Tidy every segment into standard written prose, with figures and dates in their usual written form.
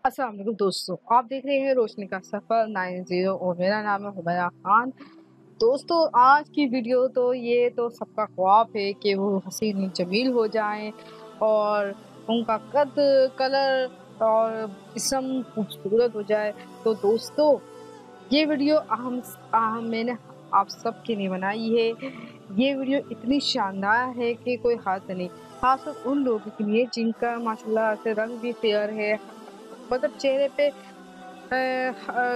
अस्सलाम वालेकुम दोस्तों, आप देख रहे हैं रोशनी का सफ़र 90 और मेरा नाम है हुमैरा खान। दोस्तों, आज की वीडियो तो ये तो सबका ख्वाब है कि वो हसीन जमील हो जाएं और उनका कद, कलर और जिस्म खूबसूरत हो जाए। तो दोस्तों, ये वीडियो मैंने आप सबके लिए बनाई है। ये वीडियो इतनी शानदार है कि कोई हद नहीं, खासकर उन लोगों के लिए जिनका माशाल्लाह से रंग भी फेयर है, मतलब चेहरे पे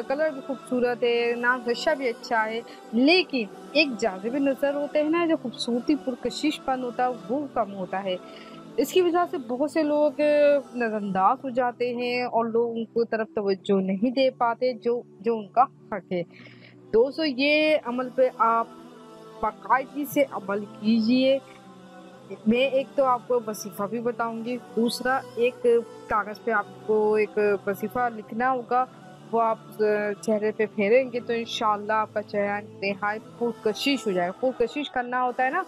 कलर भी खूबसूरत है, नाक नक्शा भी अच्छा है, लेकिन एक जाज़िब नज़र होते हैं ना, जो खूबसूरती पुरकशिशपन होता है वो कम होता है। इसकी वजह से बहुत से लोग नज़रअंदाज हो जाते हैं और लोग उनको तरफ तवज्जो नहीं दे पाते जो जो उनका हक है। दोस्तों, ये अमल पे आप बाकायदगी से अमल कीजिए। मैं एक तो आपको वजीफ़ा भी बताऊँगी, दूसरा एक कागज़ पे आपको एक वजीफ़ा लिखना होगा, वो आप चेहरे पे फेरेंगे तो इंशाअल्लाह आपका चेहरा इंतहाई पुरकशिश हो जाएगा। पुरकशिश करना होता है ना,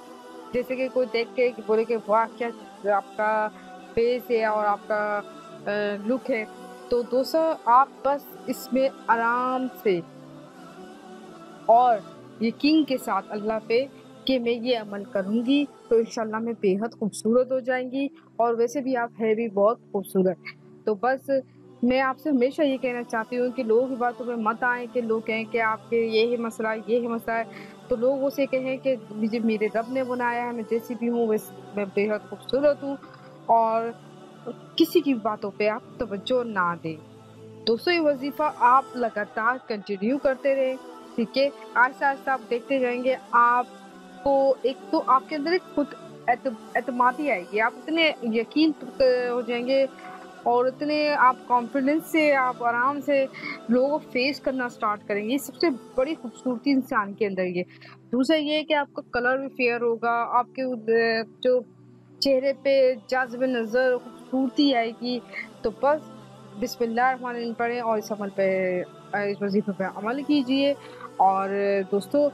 जैसे कि कोई देख के बोले कि वाह! क्या आपका फेस है और आपका लुक है। तो दोस्तों, आप बस इसमें आराम से और यकीन के साथ अल्लाह पे कि मैं ये अमल करूँगी तो इंशाल्लाह मैं बेहद खूबसूरत हो जाएँगी, और वैसे भी आप है भी बहुत खूबसूरत। तो बस मैं आपसे हमेशा ये कहना चाहती हूँ कि लोगों की बातों में मत आएँ कि लोग कहें कि आपके ये है मसला, ये है मसला है। तो लोग उसे कहें कि मुझे मेरे रब ने बनाया है, मैं जैसी भी हूँ मैं बेहद खूबसूरत हूँ, और किसी की बातों पे आप तवज्जो ना दें। दोस्तों, ये वजीफा आप लगातार कंटिन्यू करते रहें, ठीक है? आहिस्ता-आहिस्ता आप देखते जाएँगे, आपको एक तो आपके अंदर एक खुद एतमादी आएगी। आप इतने यकीन हो जाएँगे और इतने आप कॉन्फिडेंस से आप आराम से लोगों को फेस करना स्टार्ट करेंगे। ये सबसे बड़ी खूबसूरती इंसान के अंदर ये। दूसरा ये है कि आपका कलर भी फेयर होगा, आपके जो चेहरे पे जज़्ब नज़र खूबसूरती आएगी। तो बस बिस्मिल्लाहिर्रहमानिर्रहीम पढ़ें और इस अमल पे इस वज़ीफ़े पे अमल कीजिए। और दोस्तों,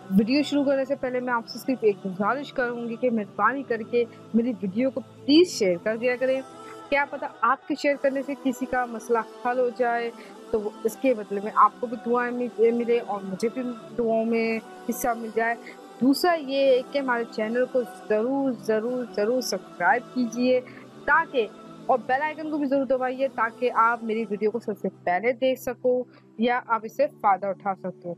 वीडियो शुरू करने से पहले मैं आपसे सिर्फ़ एक गुज़ारिश करूँगी कि मेहरबानी करके मेरी वीडियो को प्लीज़ शेयर कर दिया करें। क्या पता आपके शेयर करने से किसी का मसला हल हो जाए, तो इसके बदले में आपको भी दुआएँ मिले और मुझे भी दुआओं में हिस्सा मिल जाए। दूसरा ये है कि हमारे चैनल को ज़रूर सब्सक्राइब कीजिए, ताकि और बेल आइकन को भी ज़रूर दबाइए, ताकि आप मेरी वीडियो को सबसे पहले देख सको या आप इससे फ़ायदा उठा सको।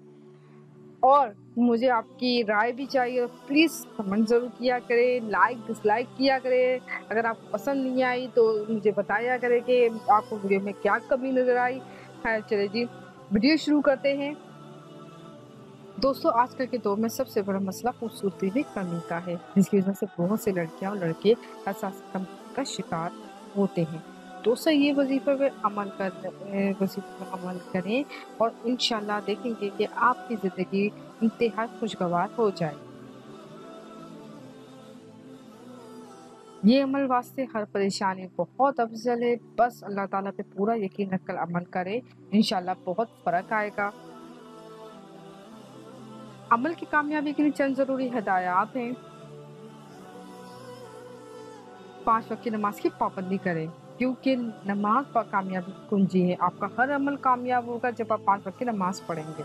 और मुझे आपकी राय भी चाहिए, तो प्लीज़ कमेंट ज़रूर किया करें, लाइक डिसलाइक किया करें। अगर आपको पसंद नहीं आई तो मुझे बताया करें कि आपको वीडियो में क्या कमी नज़र आई। खैर चलिए जी, वीडियो शुरू करते हैं। दोस्तों, आजकल के दौर में सबसे बड़ा मसला खूबसूरती में कमी का है, जिसकी वजह से बहुत से लड़कियां और लड़के एहसास कमी का शिकार होते हैं। दोस्तों, ये वजीफे पे अमल करें और इंशाल्लाह देखेंगे कि आपकी ज़िंदगी इंतहाई खुशगवार हो जाएगी। ये अमल वास्ते हर परेशानी बहुत अफजल है, बस अल्लाह ताला पे पूरा यकीन रखकर अमल करें, इंशाल्लाह बहुत फ़र्क आएगा। अमल की कामयाबी के लिए चंद ज़रूरी हिदायत हैं। 5 वक़्त की नमाज़ की पाबंदी करें, क्योंकि नमाज़ कामयाबी की कुंजी है। आपका हर अमल कामयाब होगा जब आप 5 वक़्त की नमाज़ पढ़ेंगे।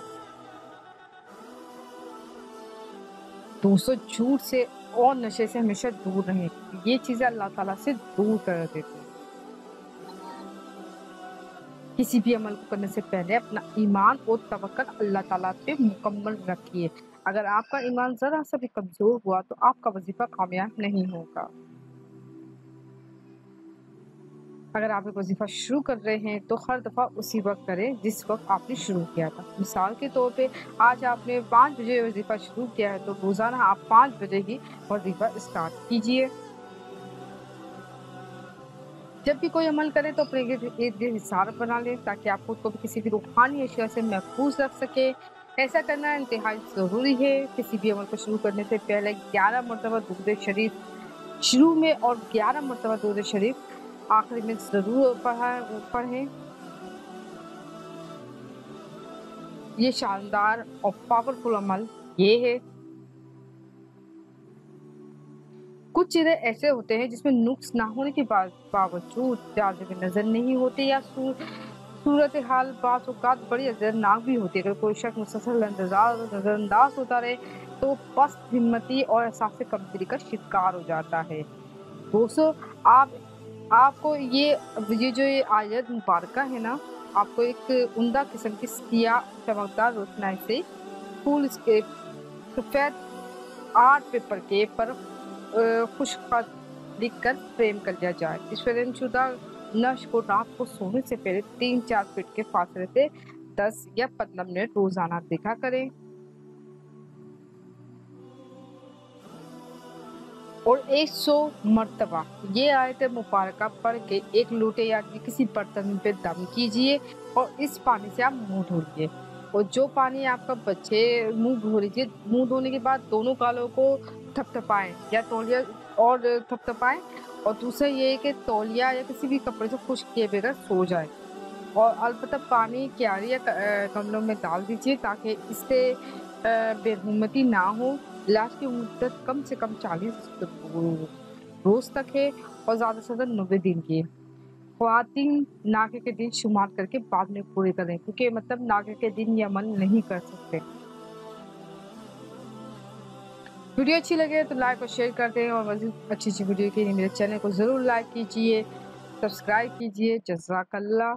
दोस्तों, झूठ से और नशे से हमेशा दूर रहें। ये चीज़ें अल्लाह ताला से दूर कर देती हैं। किसी भी अमल को करने से पहले अपना ईमान और तवक्कुल अल्लाह ताला पे मुकम्मल रखिए। अगर आपका ईमान ज़रा सा भी कमज़ोर हुआ तो आपका वज़ीफ़ा कामयाब नहीं होगा। अगर आप एक वज़ीफ़ा शुरू कर रहे हैं तो हर दफ़ा उसी वक़्त करें जिस वक़्त आपने शुरू किया था। मिसाल के तौर पे आज आपने 5 बजे वज़ीफ़ा शुरू किया है, तो रोज़ाना आप 5 बजे ही वज़ीफ़ा स्टार्ट कीजिए। जब भी कोई अमल करें तो अपने इर्द-गिर्द हिसाब बना लें, ताकि आप खुद को भी किसी भी रूहानी अशिया से महफूज़ रख सकें। ऐसा करना इंतहाई ज़रूरी है। किसी भी अमल को शुरू करने से पहले 11 मरतबा दुरूद शरीफ शुरू में और 11 मरतबा दुरूद शरीफ आखिरी में ज़रूर पढ़ें। ये शानदार और पावरफुल अमल ये है। कुछ कुछ चीज़ें ऐसे होते हैं जिसमें नुक्स ना होने के बावजूद जाज़िब नज़र नहीं होते या सूरत हाल बाज़ औक़ात बड़ी दर्दनाक भी होती है। अगर कोई शख्स मुसलसल नज़रअंदाज होता रहे तो पस्त हिम्मती और एहसास कमतरी का शिकार हो जाता है। दोस्तों, आपको ये जो ये आयत मुबारका है ना, आपको एक उम्दा किस्म की सियाह चमकदार रोशनाई से फूल के सफ़ेद आर्ट पेपर के पर खुश खत लिखकर फ्रेम कर लिया जाए। इस फ्रेमशुदा नक्श को रात को सोने से पहले 3-4 फीट के फासले से 10 या 15 मिनट रोजाना देखा करें। और 100 मर्तबा ये आयत मुबारका पढ़ के एक लोटे या किसी बर्तन पे दम कीजिए और इस पानी से आप मुंह धोइए। और जो पानी आपका बचे मुंह धो लीजिए। मुंह धोने के बाद दोनों गालों को थपथपाएं या तौलिया और थपथपाएं। और दूसरा ये है कि तौलिया या किसी भी कपड़े से खुश्क किए बगैर सो जाए। और अलबत्ता पानी क्यारी या गमलों में डाल दीजिए ताकि इससे बेरहमती ना हो। इलाज की मुद्दत कम से कम 40 रोज तक है और ज़्यादा से ज़्यादा 90 दिन की। ख्वातीन नाके के दिन शुमार करके बाद में पूरे करें, क्योंकि मतलब नाके के दिन ये अमल नहीं कर सकते। वीडियो अच्छी लगे तो लाइक और शेयर कर दें और मज़ीद अच्छी वीडियो के लिए मेरे चैनल को ज़रूर लाइक कीजिए, सब्सक्राइब कीजिए। जज़ाकल्लाह।